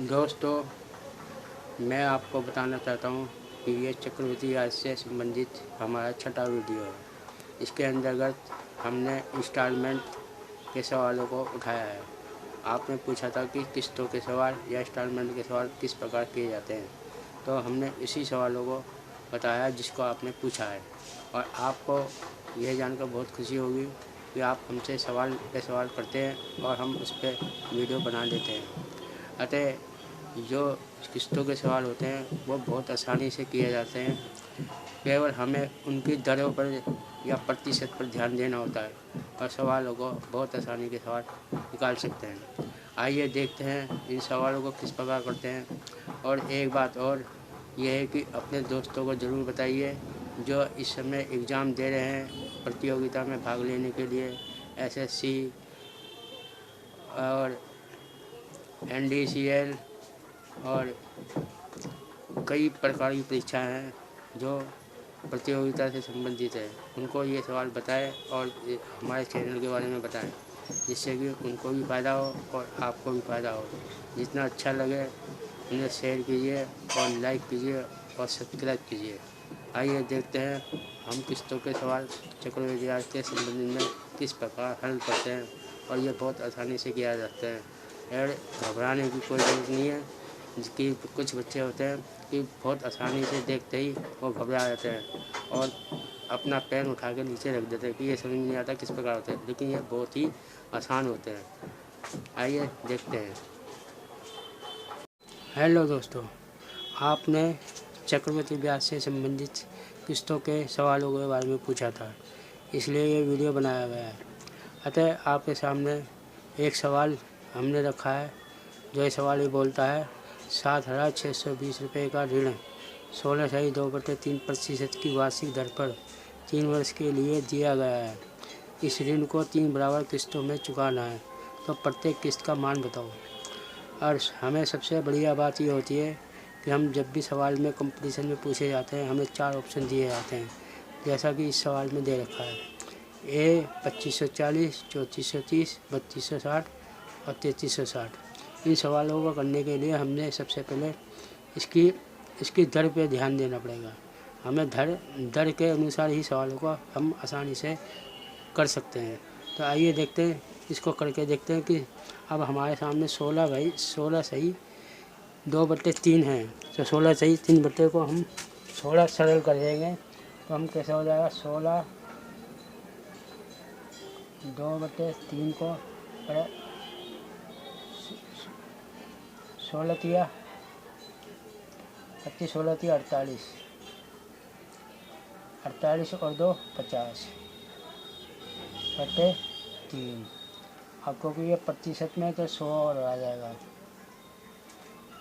दोस्तों, मैं आपको बताना चाहता हूँ कि ये चक्रवृद्धि ब्याज से संबंधित हमारा छठा वीडियो है। इसके अंतर्गत हमने इंस्टॉलमेंट के सवालों को उठाया है। आपने पूछा था कि किस्तों के सवाल या इंस्टॉलमेंट के सवाल किस प्रकार किए जाते हैं, तो हमने इसी सवालों को बताया जिसको आपने पूछा है। और आपको यह जानकर बहुत खुशी होगी कि आप हमसे सवाल पे सवाल करते हैं और हम उस पर वीडियो बना देते हैं। अतः जो किस्तों के सवाल होते हैं वो बहुत आसानी से किए जाते हैं। केवल हमें उनकी दरों पर या प्रतिशत पर ध्यान देना होता है और सवालों को बहुत आसानी के सवाल निकाल सकते हैं। आइए देखते हैं इन सवालों को किस प्रकार करते हैं। और एक बात और यह है कि अपने दोस्तों को ज़रूर बताइए जो इस समय एग्ज़ाम दे रहे हैं प्रतियोगिता में भाग लेने के लिए। एसएससी और एनडीसीएल और कई प्रकार की परीक्षाएं हैं जो प्रतियोगिता से संबंधित है, उनको ये सवाल बताएं और हमारे चैनल के बारे में बताएं, जिससे कि उनको भी फ़ायदा हो और आपको भी फ़ायदा हो। जितना अच्छा लगे उन्हें शेयर कीजिए और लाइक कीजिए और सब्सक्राइब कीजिए। आइए देखते हैं हम किस्तों के सवाल चक्रवृद्धि ब्याज के संबंध में किस प्रकार हल करते हैं। और ये बहुत आसानी से किया जाता है और घबराने की कोई ज़रूरत नहीं है। कि कुछ बच्चे होते हैं कि बहुत आसानी से देखते ही वो घबरा जाते हैं और अपना पेन उठा के नीचे रख देते हैं कि ये समझ नहीं आता किस प्रकार होते हैं, लेकिन ये बहुत ही आसान होते हैं। आइए देखते हैं। हेलो दोस्तों, आपने चक्रवृद्धि ब्याज से संबंधित किस्तों के सवालों के बारे में पूछा था, इसलिए ये वीडियो बनाया गया है। अतः आपके सामने एक सवाल हमने रखा है। जो ये सवाल ये बोलता है 7,620 रुपये का ऋण 16.2/3% की वार्षिक दर पर 3 वर्ष के लिए दिया गया है। इस ऋण को 3 बराबर किस्तों में चुकाना है, तो प्रत्येक किस्त का मान बताओ। और हमें सबसे बढ़िया बात ये होती है कि हम जब भी सवाल में कंपटीशन में पूछे जाते हैं हमें 4 ऑप्शन दिए जाते हैं, जैसा कि इस सवाल में दे रखा है। ए 2540, 3430, 3260 और 3360। इन सवालों को करने के लिए हमने सबसे पहले इसकी दर पे ध्यान देना पड़ेगा। हमें दर के अनुसार ही सवालों को हम आसानी से कर सकते हैं। तो आइए देखते हैं, इसको करके देखते हैं कि अब हमारे सामने 16 सही 2/3 हैं। तो 16 सही 3 को हम 16 सरल कर देंगे तो हम कैसे हो जाएगा 16 2/3 को 16 तिया 25, 16 तिया 48, 48 और 2 50/3। अब क्योंकि ये प्रतिशत में तो 100 और आ जाएगा,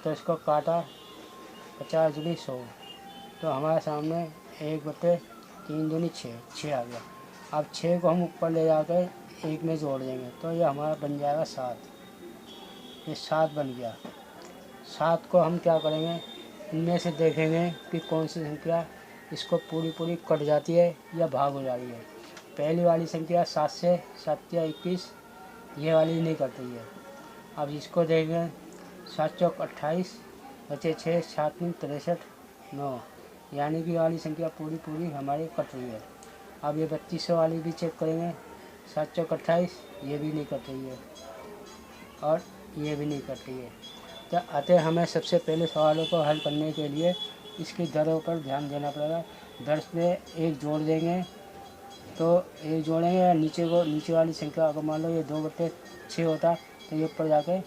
तो इसको काटा 50 दूनी 100, तो हमारे सामने 1/3 दूनी 6 आ गया। अब 6 को हम ऊपर ले जाकर 1 में जोड़ देंगे तो ये हमारा बन जाएगा 7। ये 7 बन गया। 7 को हम क्या करेंगे, इनमें से देखेंगे कि कौन सी संख्या इसको पूरी कट जाती है या भाग हो जाती है। पहली वाली संख्या 7 से 7 या 21, ये वाली नहीं कट रही है। अब इसको देखेंगे 7 चौक 28, बचे 6, 7 3 63, 9, यानी कि वाली संख्या पूरी हमारी कट रही है। अब ये 3200 वाली भी चेक करेंगे, 7 चौक 28, ये भी नहीं कट रही है और ये भी नहीं कट रही है। तो अतः हमें सबसे पहले सवालों को हल करने के लिए इसकी दरों पर ध्यान देना पड़ेगा। दर में 1 जोड़ देंगे तो 1 जोड़ेंगे या नीचे वाली संख्या अगर मान लो ये 2/6 होता तो ये ऊपर जाके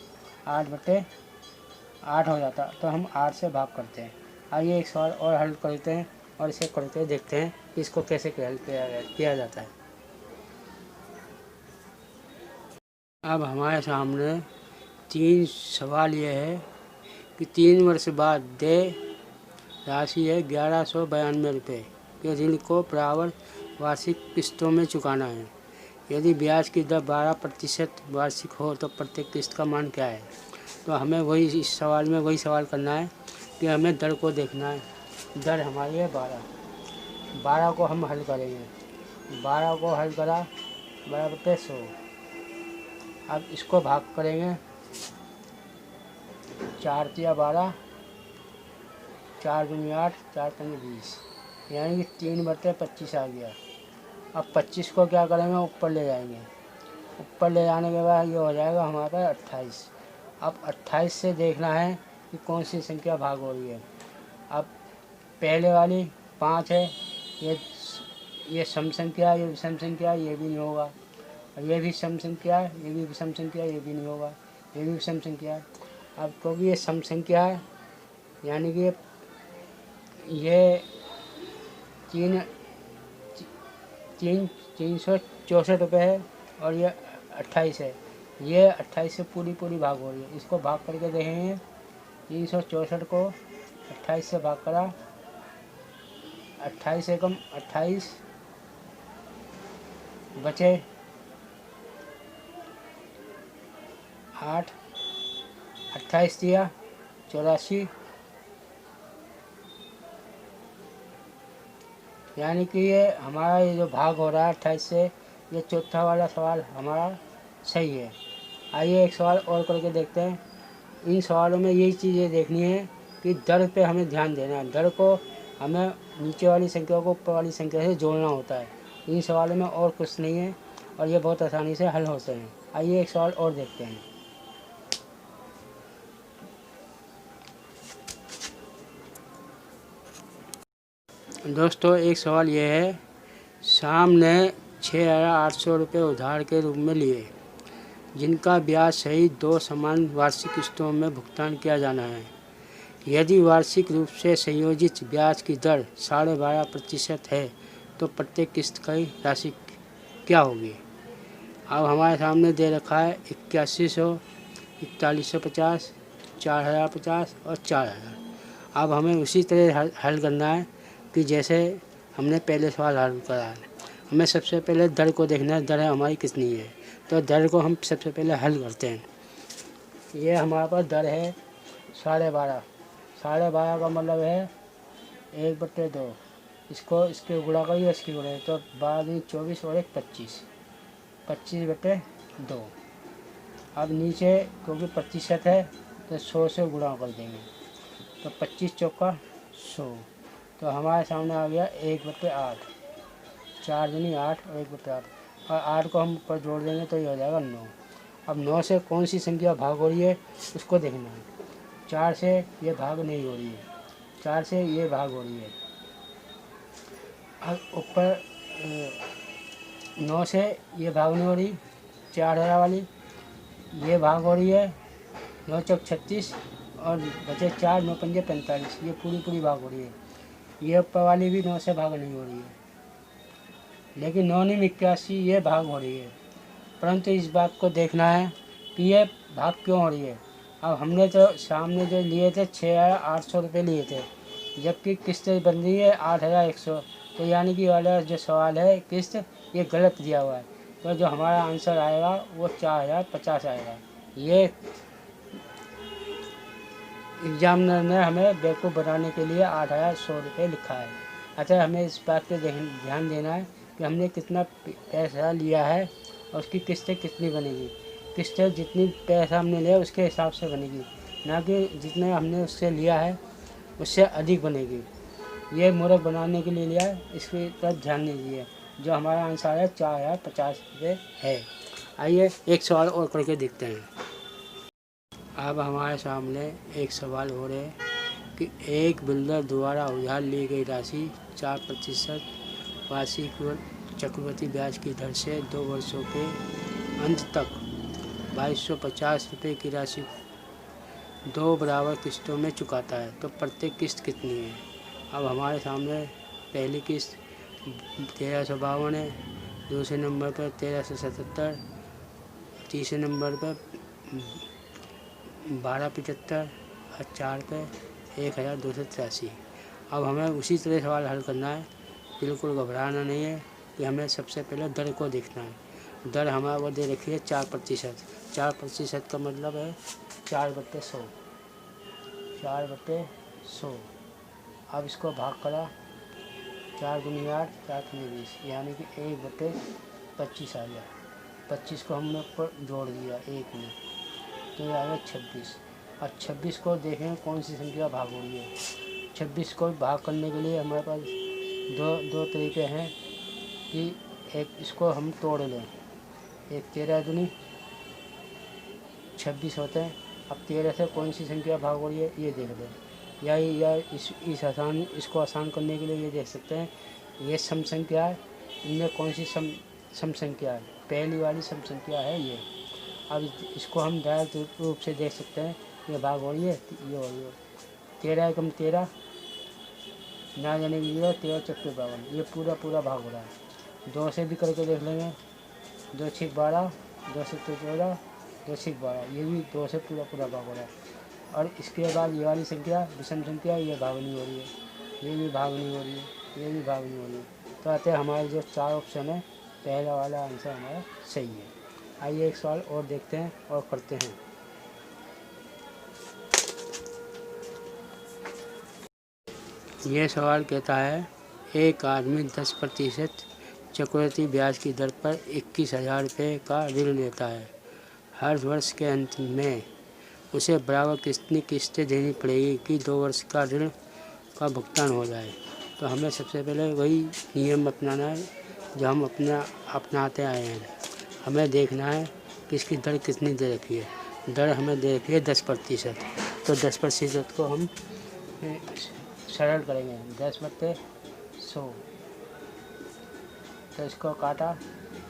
8/8 हो जाता, तो हम 8 से भाग करते हैं। आइए एक सवाल और हल करते हैं और इसे करके देखते हैं कि इसको कैसे हल किया जाता है। अब हमारे सामने 3 सवाल ये है कि 3 वर्ष बाद देय राशि है 1192 रुपये के ऋण को बराबर वार्षिक किस्तों में चुकाना है। यदि ब्याज की दर 12% वार्षिक हो तो प्रत्येक किस्त का मान क्या है। तो हमें इस सवाल में वही सवाल करना है कि हमें दर को देखना है। दर हमारी है 12 को हम हल करेंगे। 12 को हल करा 12/100। अब इसको भाग करेंगे 4 तिया 12, 4 दूनी 8, 4 पंजे 20, यानी कि 3/25 आ गया। अब 25 को क्या करेंगे, ऊपर ले जाएंगे। ऊपर ले जाने के बाद ये हो जाएगा हमारे पास 28। अब 28 से देखना है कि कौन सी संख्या भाग हो रही है। अब पहले वाली 5 है, ये सम संख्या, ये विषम संख्या, ये भी नहीं होगा। और ये भी सम संख्या है, ये भी विषम संख्या, ये भी नहीं होगा। ये भी विषम संख्या है। अब क्योंकि ये सम संख्या है, यानी कि ये 364 रुपये है और ये 28 है। ये 28 से पूरी भाग हो रही है। इसको भाग करके देखेंगे, 364 को 28 से भाग करा, 28 से कम 28 बचे 8, 28 दिया 84, यानी कि ये हमारा ये जो भाग हो रहा है 28 से, ये चौथा वाला सवाल हमारा सही है। आइए एक सवाल और करके देखते हैं। इन सवालों में यही चीज़ें देखनी है कि दर पे हमें ध्यान देना है। दर को हमें नीचे वाली संख्या को ऊपर वाली संख्या से जोड़ना होता है। इन सवालों में और कुछ नहीं है और ये बहुत आसानी से हल होते हैं। आइए एक सवाल और देखते हैं। दोस्तों एक सवाल ये है, शाम ने 6,800 रुपये उधार के रूप में लिए, जिनका ब्याज सहित 2 समान वार्षिक किस्तों में भुगतान किया जाना है। यदि वार्षिक रूप से संयोजित ब्याज की दर 12.5% है तो प्रत्येक किस्त की राशि क्या होगी। अब हमारे सामने दे रखा है 8100, 4150, 4050 और 4000। अब हमें उसी तरह हल करना है कि जैसे हमने पहले सवाल हल करा है। हमें सबसे पहले दर को देखना है, दर हमारी कितनी है। तो दर को हम सबसे पहले हल करते हैं। ये हमारे पास दर है 12.5। 12.5 का मतलब है 1/2। इसको इसके गुणा करिए, इसकी गुणा तो 12 दूनी 24 और 1 25, 25/2। अब नीचे क्योंकि 25 है तो 100 से गुणा कर देंगे, तो 25 चौका 100। तो हमारे सामने आ गया 1/8। 4 दूनी 8 और 1/8, और 8 को हम ऊपर जोड़ देंगे तो ये हो जाएगा 9। अब 9 से कौन सी संख्या भाग हो रही है उसको देखना है। 4 से ये भाग नहीं हो रही है, 4 से ये भाग हो रही है। अब ऊपर 9 से ये भाग नहीं हो रही, 4000 वाली ये भाग हो रही है। 9 चौक 36 और बचे 4, 9 पंजे 45, ये पूरी भाग हो रही है। ये ऊपर वाली भी 9 से भाग नहीं हो रही है, लेकिन 9 नहीं 81 ये भाग हो रही है। परंतु इस बात को देखना है कि ये भाग क्यों हो रही है। अब हमने तो सामने जो लिए थे 6,800 रुपये लिए थे, जबकि किस्त बन रही है 8,100। तो यानी कि वाला जो सवाल है किस्त ये गलत दिया हुआ है। तो जो हमारा आंसर आएगा वो 4,050 आएगा। ये एग्जामिनर ने हमें बेवकूफ़ बनाने के लिए 8,100 रुपये लिखा है। अच्छा, हमें इस बात पे ध्यान देना है कि हमने कितना पैसा लिया है और उसकी किस्तें कितनी बनेगी। किस्तें जितनी पैसा हमने लिया उसके हिसाब से बनेगी, ना कि जितने हमने उससे लिया है उससे अधिक बनेगी। ये मूर्ख बनाने के लिए लिया है, इसकी तरफ ध्यान दीजिए। जो हमारा आंसर है 4,050 रुपये है। आइए एक सवाल और करके देखते हैं। अब हमारे सामने एक सवाल हो रहा है कि एक बिल्डर द्वारा उधार ली गई राशि 4% वार्षिक चक्रवृद्धि ब्याज की दर से 2 वर्षों के अंत तक 2250 रुपये की राशि 2 बराबर किस्तों में चुकाता है, तो प्रत्येक किस्त कितनी है। अब हमारे सामने पहली किस्त 1352 है, दूसरे नंबर पर 1377, तीसरे नंबर पर 1275 और 4 पे 1283। अब हमें उसी तरह सवाल हल करना है, बिल्कुल घबराना नहीं है कि हमें सबसे पहले दर को देखना है। दर हमारे को दे रखी है 4%। 4% का मतलब है 4/100, 4/100। अब इसको भाग करा, 4 दूनी 8, 4 दूनी 20, यानी कि 1/25 आ गया। 25 को हमने ऊपर जोड़ दिया 1 में, तो ये आ गया 26। और 26 को देखें कौन सी संख्या भाग हो रही है। 26 को भाग करने के लिए हमारे पास दो तरीके हैं कि एक इसको हम तोड़ लें। एक 13 दूनी 26 होते हैं। अब 13 से कौन सी संख्या भाग हो रही है ये देख लें। या इसको आसान करने के लिए ये देख सकते हैं, ये सम संख्या है, इनमें कौन सी सम संख्या है। पहली वाली सम संख्या है ये। अब इसको हम डायरेक्ट रूप से देख सकते हैं, ये भाग हो रही है, ये हो रही है। 13 एकम 13 ना जाने की 13 चक्के 52, ये पूरा भाग हो रहा है। 2 से भी करके देख लेंगे। 2 6 12, 2 से 14, 2 6 12, ये भी 2 से पूरा भाग हो रहा है। और इसके बाद ये वाली संख्या विषम संख्या, ये भाग नहीं हो रही है, ये भी भाग नहीं हो रही है, ये भी भाग नहीं हो रही है। तो आते हमारे जो 4 ऑप्शन है, पहला वाला आंसर हमारा सही है। आइए एक सवाल और देखते हैं और करते हैं। ये सवाल कहता है, एक आदमी 10% चक्रवृद्धि ब्याज की दर पर 21,000 रुपये का ऋण लेता है। हर वर्ष के अंत में उसे बराबर कितनी किस्तें देनी पड़ेगी कि 2 वर्ष का ऋण का भुगतान हो जाए। तो हमें सबसे पहले वही नियम अपनाना है जो हम अपनाते आए हैं। हमें देखना है कि इसकी दर कितनी दे रखी है। दर हमें दे रखी है 10%। तो 10% को हम सरल करेंगे। 10/100, तो इसको काटा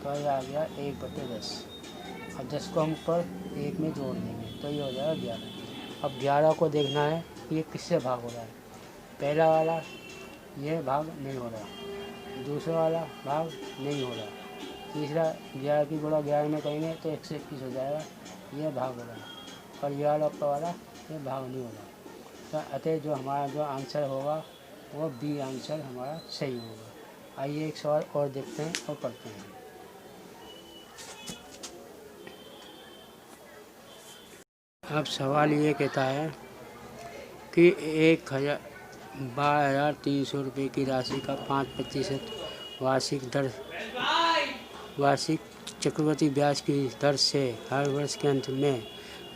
तो ये आ गया 1/10। अब 10 को हम ऊपर 1 में जोड़ देंगे तो ये हो जाएगा 11। अब 11 को देखना है कि ये किससे भाग हो रहा है। पहला वाला ये भाग नहीं हो रहा, दूसरा वाला भाग नहीं हो रहा, तीसरा 11 की गुणा 11 में करेंगे तो 121 हो जाएगा, ये भाग हो रहा है। और ये वाला ऊपर वाला ये भाग नहीं हो रहा। तो अतः जो हमारा जो आंसर होगा वो बी आंसर हमारा सही होगा। आइए एक सवाल और देखते हैं और पढ़ते हैं। अब सवाल ये कहता है कि 12,300 रुपये की राशि का 5% वार्षिक चक्रवृद्धि ब्याज की दर से हर वर्ष के अंत में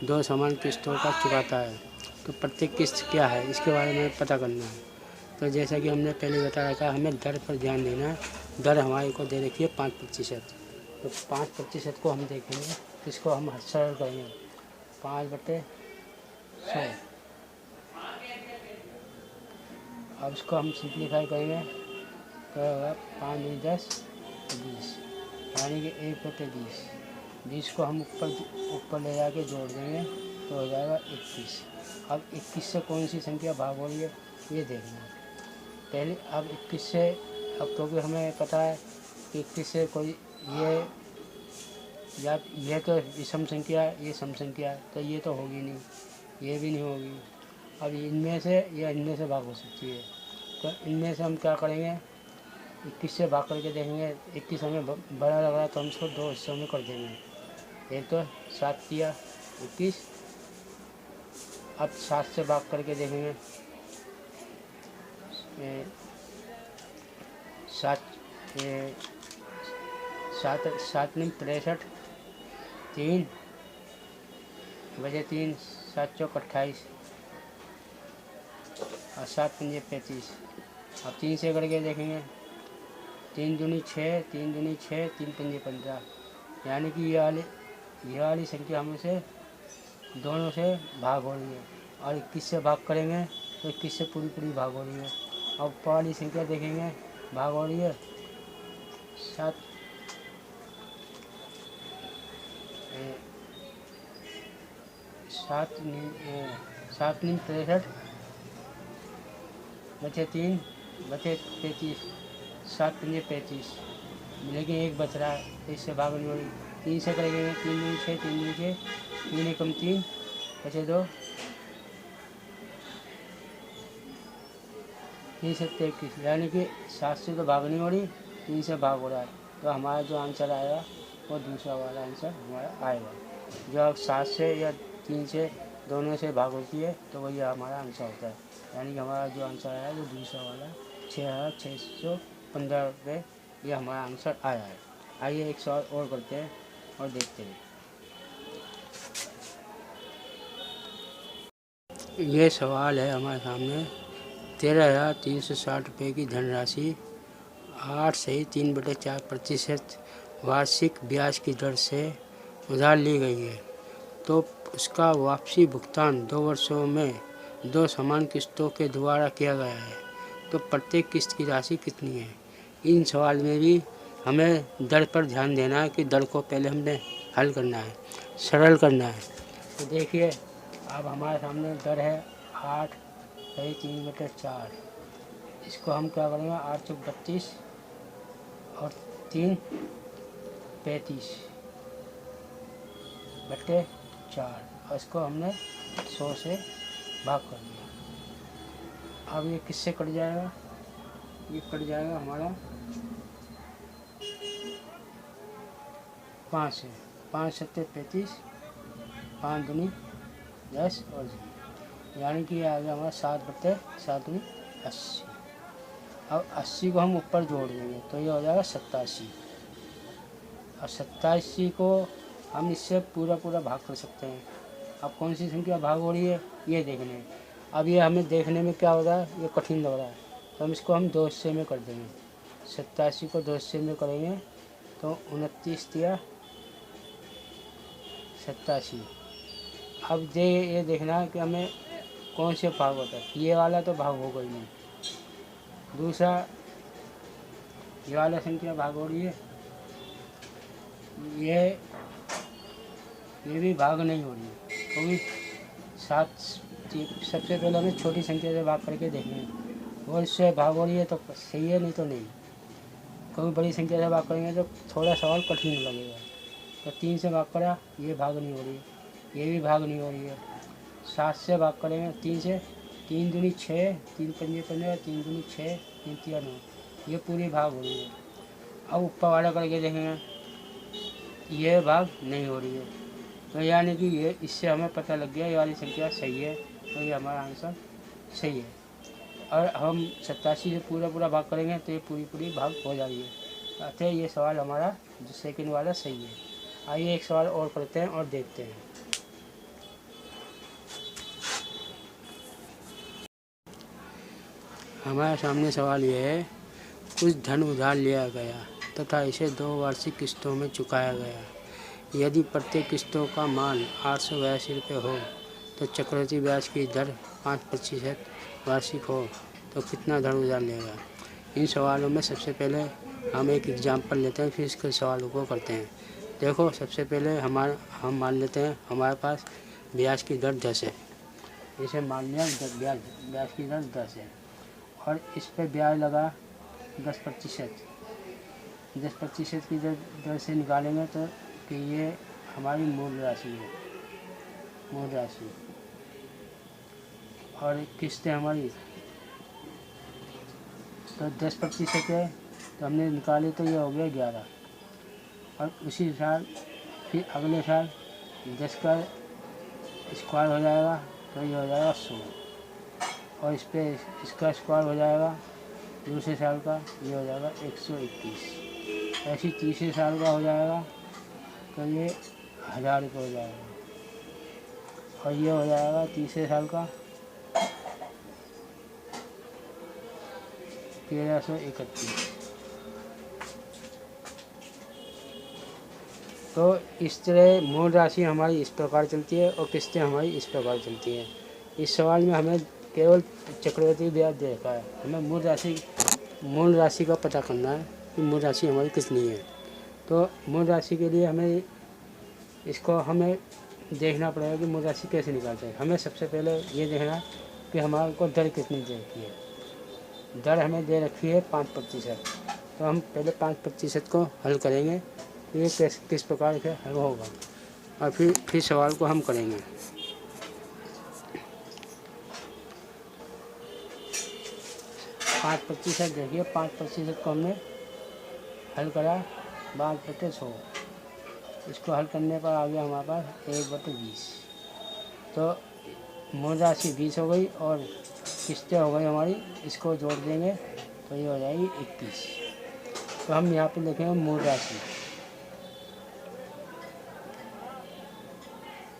2 समान किस्तों का चुकाता है। तो प्रत्येक किस्त क्या है इसके बारे में पता करना है। तो जैसा कि हमने पहले बताया था, हमें दर पर ध्यान देना है। दर हमारी को दे रखी है 5%। तो 5% को हम देखेंगे, इसको हम सरल करेंगे। 5/100। अब इसको हम सिंप्लीफाई करेंगे तो 5 दूनी 10, 20, यानी कि 1/20। 20 को हम ऊपर ले जाके जोड़ देंगे तो हो जाएगा 21। अब 21 से कौन सी संख्या भाग हो रही है ये देखना है पहले। अब 21 से, अब क्योंकि हमें पता है कि 21 से कोई ये तो विषम संख्या है, ये सम संख्या है, तो ये तो होगी नहीं, ये भी नहीं होगी। अब इनमें से या इनमें से भाग हो सकती है। तो इनमें से हम क्या करेंगे, 21 से भाग करके देखेंगे। 21 हमें बड़ा लग रहा है तो हम इसको 2 हिस्सों में कर देंगे। एक तो 7 किया 21। अब 7 से भाग करके देखेंगे। 7 नहीं 63, 3 बजे 3, 7 चौक 28 और 7 पंजे 35। अब 3 से करके देखेंगे। 3 दूनी 6, 3 दूनी 6, 3 पंजे 15, यानी कि ये वाली संख्या हमें से दोनों से भाग हो रही है। और 21 से भाग करेंगे तो 21 से पूरी भाग हो रही है। अब ऊपर वाली संख्या देखेंगे भाग हो रही है 7 नहीं 63 बचे 3 बचे 35, 7 पंजे 35, लेकिन एक बच रहा है, इससे भाग नहीं हो रही। 3 से करेंगे 3 दूनी 6, 3 दूनी 6, 3 एकम 3 बचे 2, 3 से 21, यानी कि 7 से तो भाग नहीं हो रही, 3 से भाग हो रहा है। तो हमारा जो आंसर आएगा वो दूसरा वाला आंसर हमारा आएगा। जब 7 से या 3 से दोनों से भाग होती है तो वही हमारा आंसर होता है। यानी कि हमारा जो आंसर आया वो दूसरा वाला 6,615 रुपये ये हमारा आंसर आया है। आइए एक सवाल और करते हैं और देखते हैं। ये सवाल है हमारे सामने। 13,360 रुपये की धनराशि 8 से 3/4% वार्षिक ब्याज की दर से उधार ली गई है, तो उसका वापसी भुगतान 2 वर्षों में 2 समान किस्तों के द्वारा किया गया है, तो प्रत्येक किस्त की राशि कितनी है। इन सवाल में भी हमें दर पर ध्यान देना है कि दर को पहले हमने हल करना है, सरल करना है। तो देखिए, अब हमारे सामने दर है 8/3/4। इसको हम क्या करेंगे, 8 चौक 32 और 3 35/4, और इसको हमने 100 से भाग कर दिया। अब ये किससे कट जाएगा, ये कट जाएगा हमारा 5 से। 5 7 35, 5 दूनी 10 और 0, यानी कि आ गया हमारा 7/7 दूनी 80। अब 80 को हम ऊपर जोड़ देंगे तो ये हो जाएगा 87, और 87 को हम इससे पूरा भाग कर सकते हैं। अब कौन सी संख्या भाग हो रही है ये देखने हैं। अब ये हमें देखने में क्या हो रहा है, ये कठिन लग रहा है, तो हम इसको हम 2 हिस्से में कर देंगे। 87 को 2 हिस्से में करेंगे तो 29 दिया 87। अब ये देखना है कि हमें कौन से भाग होता है। ये वाला तो भाग होगा ही नहीं, दूसरा ये वाला संख्या भाग हो रही है, ये भी भाग नहीं हो रही है, क्योंकि सबसे पहले हमें छोटी संख्या से भाग करके देखेंगे, वो इससे भाग हो रही है तो सही है, नहीं तो नहीं। क्योंकि बड़ी संख्या से भाग करेंगे तो थोड़ा सवाल कठिन लगेगा। तो 3 से भाग करा, ये भाग नहीं हो रही है, ये भी भाग नहीं हो रही है। 7 से भाग करेंगे 3 से, 3 दूनी 6, 3 पंजे 15, 3 दूनी 6, 3 तिया 9, ये पूरी भाग हो रही है। अब ऊपर वाला करके देखेंगे, ये भाग नहीं हो रही है, तो यानी कि ये इससे हमें पता लग गया ये वाली संख्या सही है, तो ये हमारा आंसर सही है। और हम 87 से पूरा भाग करेंगे तो ये पूरी भाग हो जाएगी। अतः ये सवाल हमारा जो सेकंड वाला सही है। आइए एक सवाल और करते हैं और देखते हैं। हमारे सामने सवाल ये है, कुछ धन उधार लिया गया तथा इसे 2 वार्षिक किस्तों में चुकाया गया। यदि प्रत्येक किस्तों का मान 882 रुपये हो तो चक्रवृद्धि ब्याज की दर 5% वार्षिक हो तो कितना धन उधार लेगा। इन सवालों में सबसे पहले हम एक एग्जाम्पल लेते हैं, फिर इसके सवालों को करते हैं। देखो, सबसे पहले हम मान लेते हैं हमारे पास ब्याज की दर 10 है। इसे मान लिया ब्याज की दर 10 है, और इस पर ब्याज लगा 10%। 10% की दर से निकालेंगे तो कि ये हमारी मूल राशि है, मूल राशि, और किस्तें हमारी तो 10% है, तो हमने निकाली तो ये हो गया 11। और उसी साल फिर अगले साल 10 का स्क्वायर हो जाएगा तो ये हो जाएगा 100, और इस पर इसका स्क्वायर हो जाएगा दूसरे साल का, ये हो जाएगा 121। ऐसी तीसरे साल का हो जाएगा तो ये 1000 रुपये हो जाएगा, और ये हो जाएगा तीसरे साल का 1331। तो इस तरह मूल राशि हमारी इस प्रकार चलती है और किस्तें हमारी इस प्रकार चलती हैं। इस सवाल में हमें केवल चक्रवृद्धि ब्याज देखा है, हमें मूल राशि का पता करना है कि मूल राशि हमारी कितनी है। तो मूल राशि के लिए हमें देखना पड़ेगा कि मूल राशि कैसे निकालते हैं। हमें सबसे पहले ये देखना कि हमारे को दर कितनी दे रखी है। दर हमें दे रखी है 5%, तो हम पहले 5% को हल करेंगे, ये किस प्रकार से हल होगा, और फिर सवाल को हम करेंगे। 5% देखिए, 5% को हमने हल करा 5/100, इसको हल करने पर आ गया हमारे पास 1/20। तो मूल राशि 20 हो गई और किस्तें हो गई हमारी, इसको जोड़ देंगे तो ये हो जाएगी 21। तो हम यहाँ पे लिखेंगे मूल राशि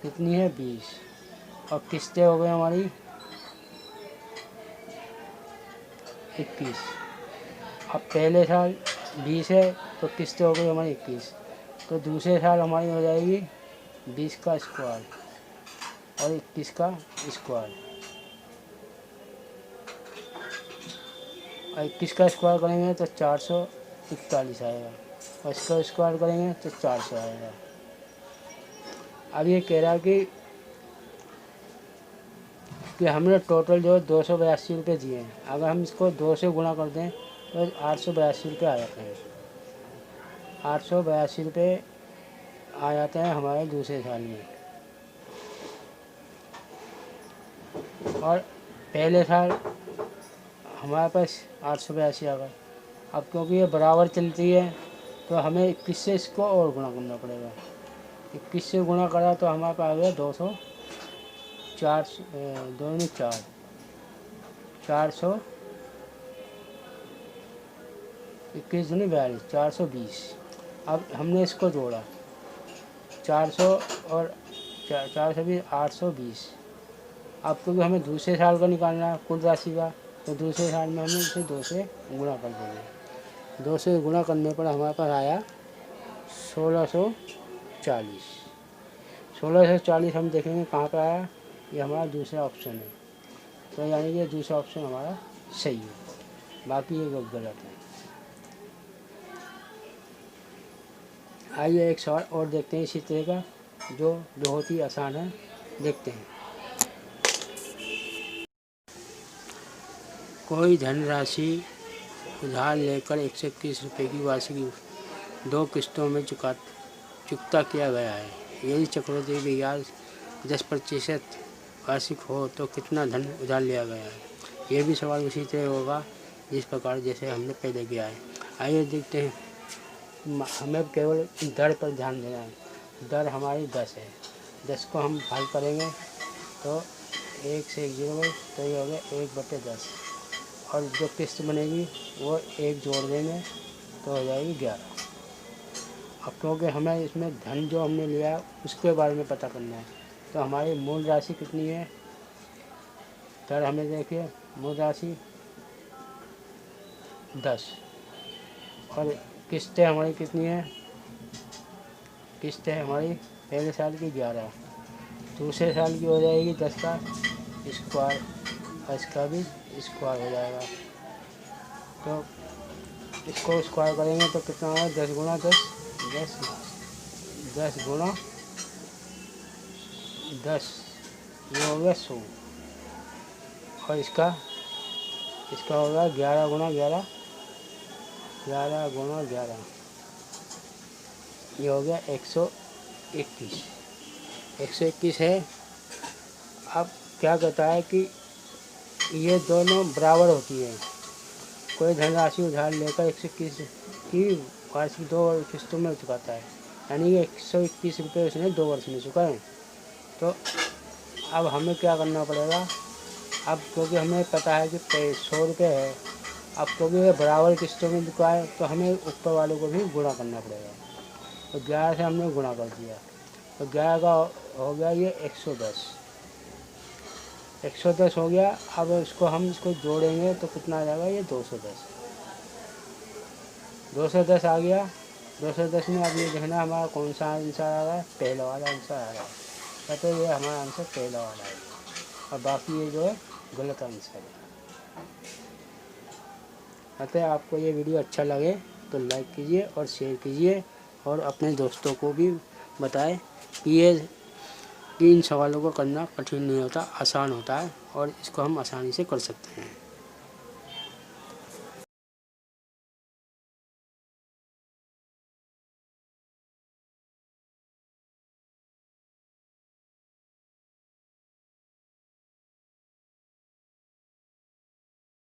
कितनी है 20, और किस्तें हो गई हमारी 21। अब पहले साल 20 है तो किस्तें हो गई हमारी 21, तो दूसरे साल हमारी हो जाएगी 20 का स्क्वायर और 21 का स्क्वायर। और 21 का स्क्वायर करेंगे तो 441 आएगा और इसका स्क्वायर करेंगे तो 400 आएगा। अब ये कह रहा कि हमने टोटल जो 282 रुपये दिए हैं, अगर हम इसको 2 से गुणा कर दें तो 882 रुपये आ जाते हैं। 882 रुपये आ जाते हैं हमारे दूसरे साल में। और पहले साल हमारे पास 882 आ गए। अब क्योंकि ये बराबर चलती है तो हमें 21 से इसको और गुणा करना पड़ेगा। 21 से गुणा करा तो हमारे पास आ गया 204, 400, 21 दूनी 42, 420। अब हमने इसको जोड़ा 400 और 420, 820। अब क्योंकि हमें दूसरे साल का निकालना है कुल राशि का, तो दूसरे साल में हमें इसे 2 से गुणा कर देंगे। 2 से गुणा करने पर हमारे पास आया 1640। 1640 हम देखेंगे कहाँ पे आया, ये हमारा दूसरा ऑप्शन है, तो यानी कि दूसरा ऑप्शन हमारा सही है, बाकी ये गलत है। आइए एक सवाल और देखते हैं इसी तरह का, जो बहुत ही आसान है, देखते हैं। कोई धनराशि उधार लेकर 121 रुपये की वार्षिक 2 किस्तों में चुकता किया गया है। यदि चक्रवृद्धि ब्याज 10% वार्षिक हो तो कितना धन उधार लिया गया है। ये भी सवाल उसी तरह होगा जिस प्रकार जैसे हमने पहले किया है। आइए देखते हैं। हमें केवल दर पर ध्यान देना है। दर हमारी 10 है, 10 को हम हल करेंगे तो 1 से 1 0 गई, तो ये हो गया 1/10 और जो किस्त बनेगी वो 1 जोड़ देंगे तो हो जाएगी 11। अब क्योंकि हमें इसमें धन जो हमने लिया उसके बारे में पता करना है, तो हमारी मूल राशि कितनी है। दर हमें देखिए, मूल राशि 10 और किस्तें हमारी कितनी है। किस्तें हमारी पहले साल की 11, दूसरे साल की हो जाएगी 10 का स्क्वायर और इसका भी स्क्वायर हो जाएगा। तो इसको स्क्वायर करेंगे तो कितना होगा, 10 गुणा 10, 10 गुणा 10, ये हो गया 100 और इसका होगा 11 गुणा 11, 11 गुणा 11, ये हो गया 121। 121 है। अब क्या कहता है कि ये दोनों बराबर होती है। कोई धनराशि उधार लेकर 121 की वार्षिक 2 किस्तों में चुकाता है, यानी कि 121 रुपये उसने 2 वर्ष में चुकाए। तो अब हमें क्या करना पड़ेगा, अब क्योंकि हमें पता है कि 100 रुपये है, अब क्योंकि ये बराबर किस्तों में चुकाए तो हमें ऊपर वालों को भी गुणा करना पड़ेगा। तो 11 से हमने गुणा कर दिया तो 11 का हो गया ये 110। 110 हो गया। अब इसको जोड़ेंगे तो कितना आ जाएगा, ये 210। 210 आ गया। 210 में अब ये देखना हमारा कौन सा आंसर आ रहा है, पहला वाला आंसर आ रहा है, तो ये हमारा आंसर पहला वाला है और बाकी ये जो है गलत आंसर है। अतः आपको ये वीडियो अच्छा लगे तो लाइक कीजिए और शेयर कीजिए और अपने दोस्तों को भी बताएं कि इन सवालों को करना कठिन नहीं होता, आसान होता है और इसको हम आसानी से कर सकते हैं।